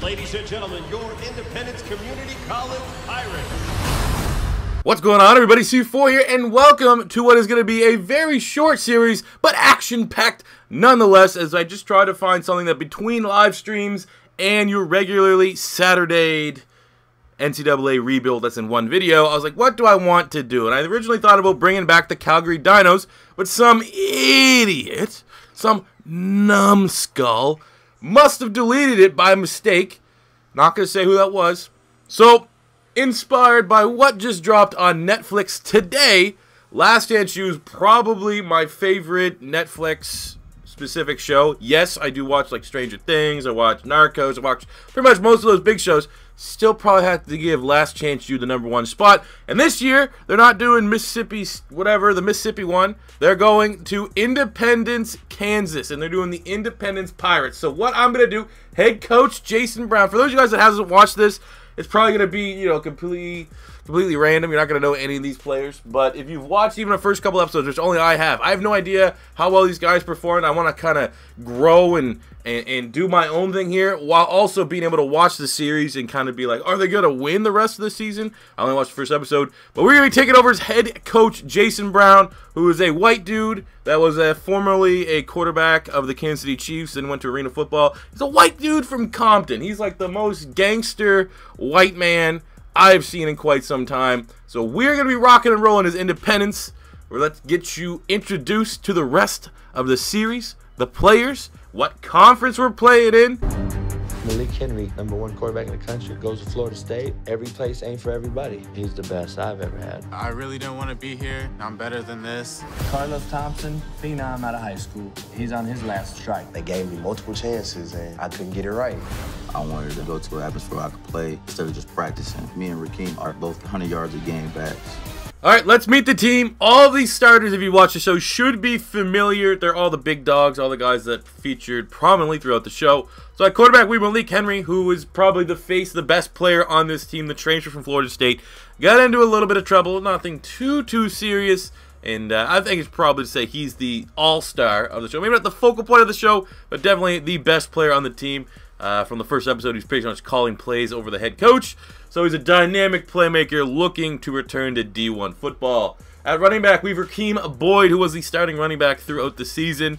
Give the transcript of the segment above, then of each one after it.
Ladies and gentlemen, your Independence Community College Pirates. What's going on, everybody? C4 here, and welcome to what is going to be a very short series, but action-packed nonetheless, as I just try to find something that between live streams and your regularly Saturdayed NCAA rebuild that's in one video, I was like, what do I want to do? And I originally thought about bringing back the Calgary Dinos, but some idiot, some numbskull, must have deleted it by mistake. Not going to say who that was. So, inspired by what just dropped on Netflix today, Last Dance Shoes, probably my favorite Netflix specific show. Yes, I do watch like Stranger Things, I watch Narcos, I watch pretty much most of those big shows. Still probably have to give Last Chance You the #1 spot. And this year, they're not doing Mississippi, whatever, the Mississippi one. They're going to Independence, Kansas, and they're doing the Independence Pirates. So what I'm going to do, head coach Jason Brown, for those of you guys that hasn't watched this, it's probably going to be, you know, completely random. You're not going to know any of these players. But if you've watched even the first couple episodes, which only I have no idea how well these guys performed. I want to kind of grow and do my own thing here, while also being able to watch the series and kind of be like, are they going to win the rest of the season? I only watched the first episode. But we're going to be taking over as head coach Jason Brown, who is a white dude that was formerly a quarterback of the Kansas City Chiefs and went to arena football. He's a white dude from Compton. He's like the most gangster white man I've seen in quite some time. So we're going to be rocking and rolling as Independence. Let's get you introduced to the rest of the series, the players, what conference we're playing in. Malik Henry, #1 quarterback in the country, goes to Florida State. Every place ain't for everybody. He's the best I've ever had. I really didn't want to be here. I'm better than this. Carlos Thompson, phenom out of high school. He's on his last strike. They gave me multiple chances, and I couldn't get it right. I wanted to go to an atmosphere where I could play instead of just practicing. Me and Rakeem are both 100 yards a game backs. All right, let's meet the team. All of these starters, if you watch the show, should be familiar. They're all the big dogs, all the guys that featured prominently throughout the show. So at quarterback, we have Malik Henry, who is probably the best player on this team, the transfer from Florida State. Got into a little bit of trouble, nothing too serious. And I think it's probably to say he's the all-star of the show. Maybe not the focal point of the show, but definitely the best player on the team. From the first episode, he's pretty much calling plays over the head coach. So he's a dynamic playmaker looking to return to D1 football. At running back, we have Rakeem Boyd, who was the starting running back throughout the season.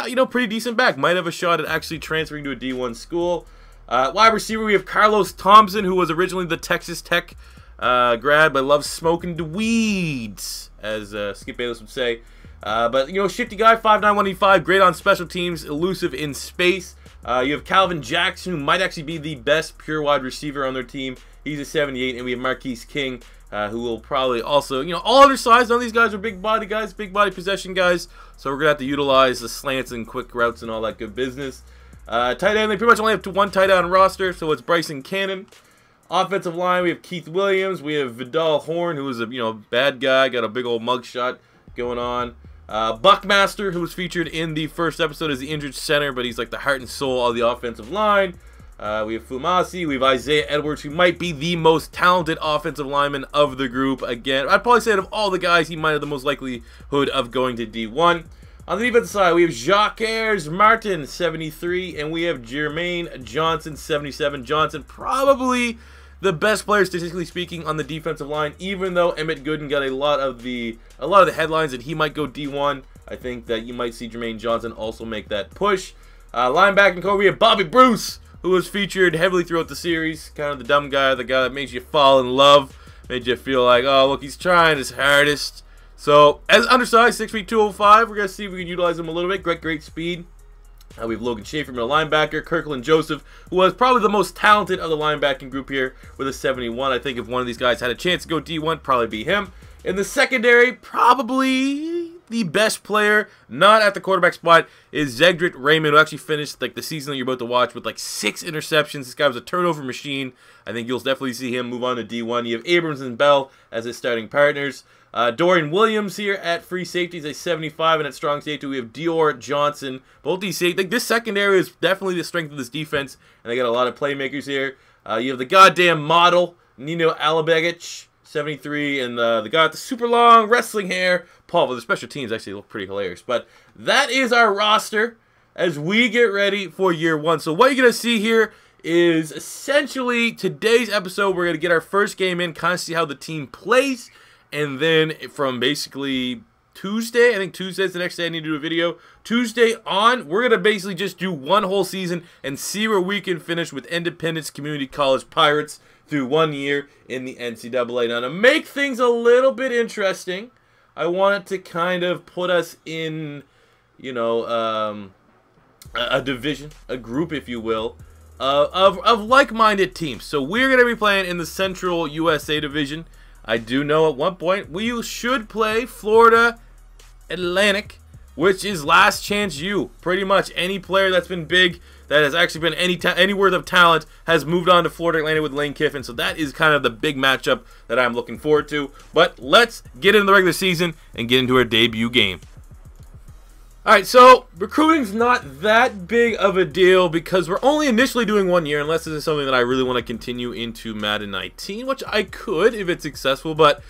You know, pretty decent back. Might have a shot at actually transferring to a D1 school. Wide receiver, we have Carlos Thompson, who was originally the Texas Tech grad, but loves smoking the weeds, as Skip Bayless would say. But, you know, shifty guy, 5'9", 185, great on special teams, elusive in space. You have Calvin Jackson, who might actually be the best pure wide receiver on their team. He's a 78, and we have Marquise King, who will probably also, you know, all undersized. None of these guys are big body guys, big body possession guys. So we're going to have to utilize the slants and quick routes and all that good business. Tight end, they pretty much only have one tight end on roster, so it's Bryson Cannon. Offensive line, we have Keith Williams. We have Vidal Horn, who is a, you know, bad guy, got a big old mugshot going on. Buckmaster, who was featured in the first episode as the injured center, but he's like the heart and soul of the offensive line. We have Fumasi, we have Isaiah Edwards, who might be the most talented offensive lineman of the group. Again, I'd probably say out of all the guys, he might have the most likelihood of going to D1. On the defensive side, we have Jacques Martin, 73, and we have Jermaine Johnson, 77. Johnson, probably the best player, statistically speaking, on the defensive line, even though Emmett Gooden got a lot of the headlines that he might go D1. I think that you might see Jermaine Johnson also make that push. Linebacking core, we have Bobby Bruce, who was featured heavily throughout the series. Kind of the dumb guy, the guy that makes you fall in love, made you feel like, oh, look, he's trying his hardest. So, as undersized, 6 feet 205, we're going to see if we can utilize him a little bit. Great speed. We have Logan Schaefer, middle linebacker. Kirkland Joseph, who was probably the most talented of the linebacking group here with a 71. I think if one of these guys had a chance to go D1, probably be him. In the secondary, probably the best player, not at the quarterback spot, is Cedric Raymond, who actually finished like the season that you're about to watch with like 6 interceptions. This guy was a turnover machine. I think you'll definitely see him move on to D1. You have Abrams and Bell as his starting partners. Dorian Williams here at free safety is a 75, and at strong safety we have Dior Johnson. Both these safety, like this secondary is definitely the strength of this defense, and they got a lot of playmakers here. You have the goddamn model, Nino Alabegic, 73, and the guy with the super long wrestling hair, Paul. Well, the special teams actually look pretty hilarious. But that is our roster as we get ready for year one. So what you're going to see here is essentially today's episode. We're going to get our first game in, kind of see how the team plays, and then from basically Tuesday, I think Tuesday's the next day I need to do a video. Tuesday on, we're going to basically just do one whole season and see where we can finish with Independence Community College Pirates through 1 year in the NCAA. Now, to make things a little bit interesting, I wanted to kind of put us in, you know, a division, a group, if you will, of like-minded teams. So we're going to be playing in the Central USA Division. I do know at one point we should play Florida Atlantic, which is last chance U. Pretty much any player that's been big, that has actually been any worth of talent, has moved on to Florida Atlantic with Lane Kiffin. So that is kind of the big matchup that I'm looking forward to. But let's get into the regular season and get into our debut game. Alright, so recruiting's not that big of a deal because we're only initially doing 1 year, unless this is something that I really want to continue into Madden 19, which I could if it's successful, but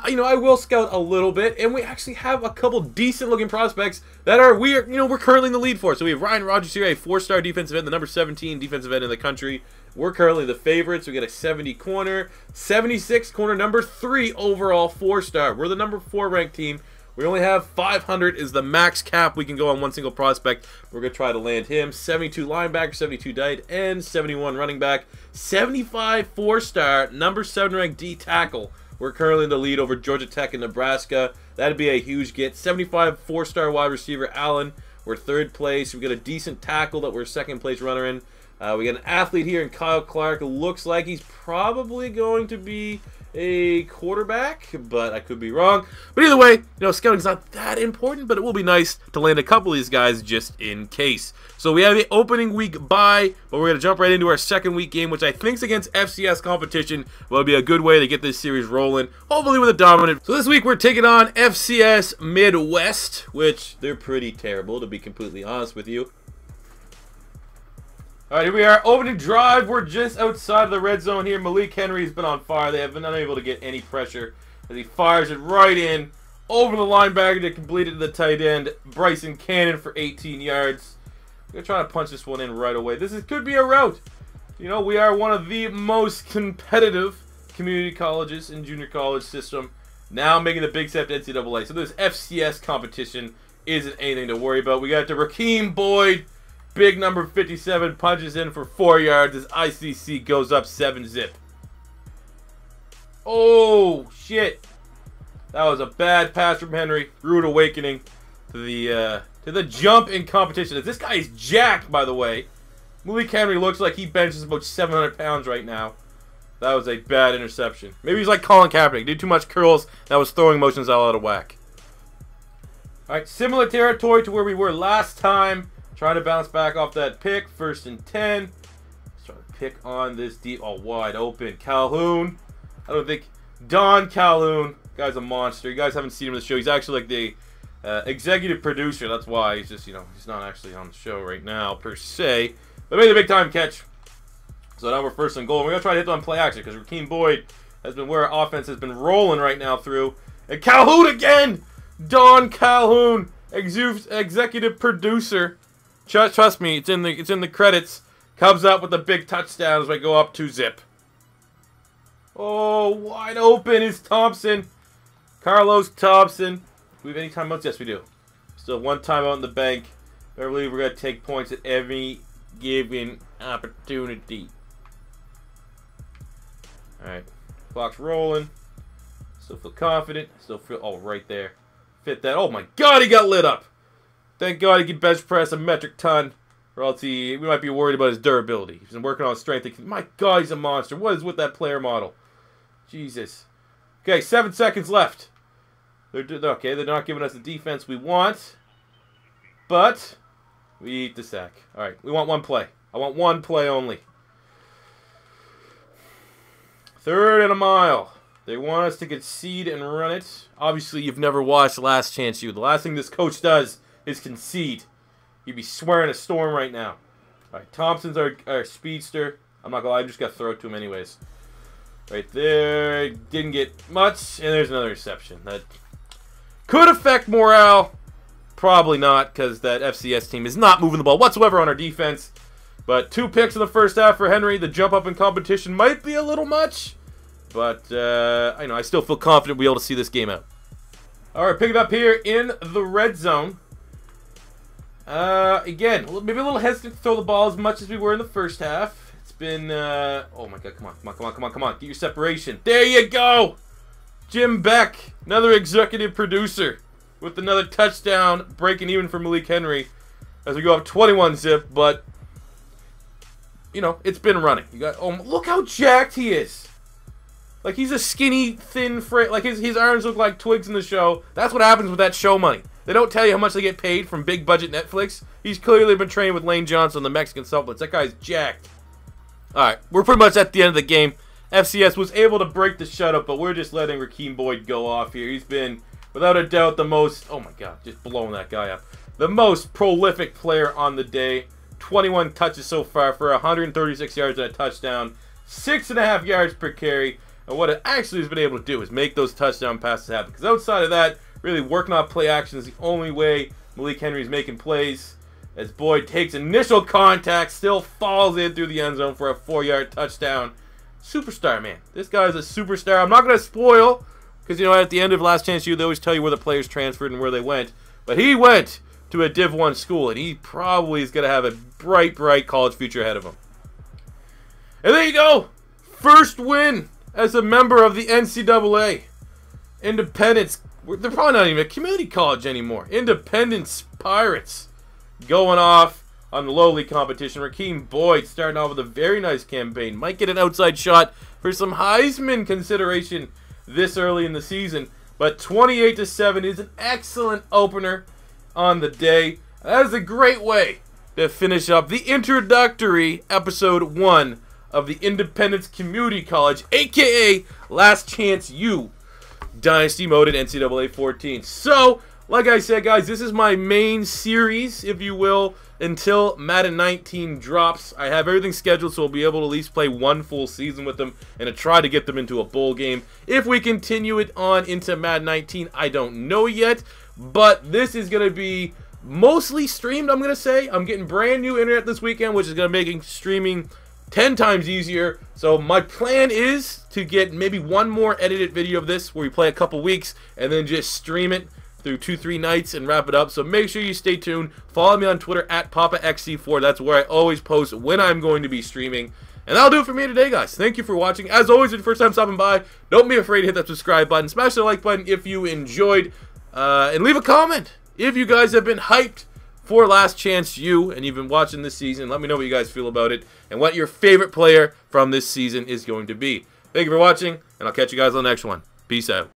you know, I will scout a little bit, and we actually have a couple decent looking prospects that we're currently in the lead for. So we have Ryan Rogers here, a 4-star defensive end, the number 17 defensive end in the country. We're currently the favorites. We get a 70 corner, 76 corner, number 3 overall 4-star. We're the number 4 ranked team. We only have 500 is the max cap we can go on one single prospect. We're going to try to land him. 72 linebacker, 72 tight end, 71 running back, 75 4-star, number 7 ranked D tackle. We're currently in the lead over Georgia Tech and Nebraska. That'd be a huge get. 75 4-star wide receiver Allen. We're 3rd place. We got a decent tackle that we're 2nd place runner in. We got an athlete here in Kyle Clark. Looks like he's probably going to be a quarterback, but I could be wrong. But either way, you know, scouting's not that important, but it will be nice to land a couple of these guys just in case. So we have the opening week bye, but we're going to jump right into our 2nd week game, which I think is against FCS competition. Will be a good way to get this series rolling, hopefully with a dominant. So this week we're taking on FCS Midwest, which they're pretty terrible, to be completely honest with you. Alright, here we are. Opening drive. We're just outside of the red zone here. Malik Henry's been on fire. They have been unable to get any pressure as he fires it right in over the linebacker to complete it to the tight end. Bryson Cannon for 18 yards. We're going to try to punch this one in right away. This could be a rout. You know, we are one of the most competitive community colleges in junior college system. Now making the big step to NCAA. So this FCS competition isn't anything to worry about. We got to Rakeem Boyd. Big number 57 punches in for 4 yards as ICC goes up 7-zip. Oh, shit. That was a bad pass from Henry. Rude awakening to the jump in competition. This guy is jacked, by the way. Malik Henry looks like he benches about 700 pounds right now. That was a bad interception. Maybe he's like Colin Kaepernick. Did too much curls. That was throwing motions all out of whack. Alright, similar territory to where we were last time. Trying to bounce back off that pick. 1st and 10. Let's try to pick on this deep. Oh, wide open. Calhoun. I don't think. Don Calhoun. Guy's a monster. You guys haven't seen him in the show. He's actually like the executive producer. That's why he's just, you know, he's not actually on the show right now, per se. But made a big time catch. So now we're 1st and goal. We're going to try to hit on play action because Rakeem Boyd has been where our offense has been rolling right now through. And Calhoun again. Don Calhoun. Executive producer. Trust me, it's in the credits. Comes up with a big touchdown as we go up 2-zip. Oh, wide open is Thompson. Carlos Thompson. Do we have any timeouts? Yes, we do. Still 1 timeout in the bank. I believe we're going to take points at every given opportunity. Alright. Clock's rolling. Still feel confident. Still feel... Oh, right there. Fit that. Oh, my God, he got lit up. Thank God he can bench press a metric ton, or else we might be worried about his durability. He's been working on his strength. My God, he's a monster. What is with that player model? Jesus. Okay, 7 seconds left. Okay, they're not giving us the defense we want, but we eat the sack. All right, we want 1 play. I want 1 play only. 3rd and a mile. They want us to concede and run it. Obviously, you've never watched Last Chance U. The last thing this coach does is concede. You'd be swearing a storm right now. Alright, Thompson's our speedster. I'm not gonna lie, I just got to throw it to him anyways. Right there. Didn't get much. And there's another reception. That could affect morale. Probably not, because that FCS team is not moving the ball whatsoever on our defense. But 2 picks in the first half for Henry. The jump up in competition might be a little much. But, I still feel confident we'll be able to see this game out. Alright, pick it up here in the red zone. Again, maybe a little hesitant to throw the ball as much as we were in the first half. It's been, oh my god, come on. Get your separation. There you go! Jim Beck, another executive producer, with another touchdown, breaking even for Malik Henry as we go up 21-zip, but, it's been running. Look how jacked he is. Like, he's a skinny, thin, like, his arms look like twigs in the show. That's what happens with that show money. They don't tell you how much they get paid from big-budget Netflix. He's clearly been trained with Lane Johnson, the Mexican supplements. That guy's jacked. Alright, we're pretty much at the end of the game. FCS was able to break the shutout, but we're just letting Rakeem Boyd go off here. He's been, without a doubt, the most, oh my god, just blowing that guy up. The most prolific player on the day. 21 touches so far for 136 yards and a touchdown. 6.5 yards per carry. And what it actually has been able to do is make those touchdown passes happen. Because outside of that, really working off play action is the only way Malik Henry is making plays. As Boyd takes initial contact, still falls in through the end zone for a 4-yard touchdown. Superstar, man. This guy's a superstar. I'm not going to spoil, because, at the end of Last Chance U, they always tell you where the players transferred and where they went. But he went to a Div 1 school, and he probably is going to have a bright, bright college future ahead of him. And there you go. First win as a member of the NCAA. Independence. They're probably not even a community college anymore. Independence Pirates going off on the lowly competition. Rakeem Boyd starting off with a very nice campaign. Might get an outside shot for some Heisman consideration this early in the season. But 28-7 is an excellent opener on the day. That is a great way to finish up the introductory episode 1 of the Independence Community College, a.k.a. Last Chance U Dynasty Mode in NCAA 14. So, like I said, guys, this is my main series, if you will, until Madden 19 drops. I have everything scheduled, so we'll be able to at least play 1 full season with them and to try to get them into a bowl game. If we continue it on into Madden 19, I don't know yet, but this is going to be mostly streamed, I'm going to say. I'm getting brand new internet this weekend, which is going to make streaming 10 times easier. So my plan is to get maybe 1 more edited video of this where we play a couple weeks and then just stream it through 2-3 nights and wrap it up. So make sure you stay tuned. Follow me on Twitter at PapaXC4. That's where I always post when I'm going to be streaming. And that'll do it for me today, guys. Thank you for watching. As always, if it's your first time stopping by, don't be afraid to hit that subscribe button. Smash the like button if you enjoyed. And leave a comment if you guys have been hyped for Last Chance U and you've been watching this season. Let me know what you guys feel about it and what your favorite player from this season is going to be. Thank you for watching, and I'll catch you guys on the next one. Peace out.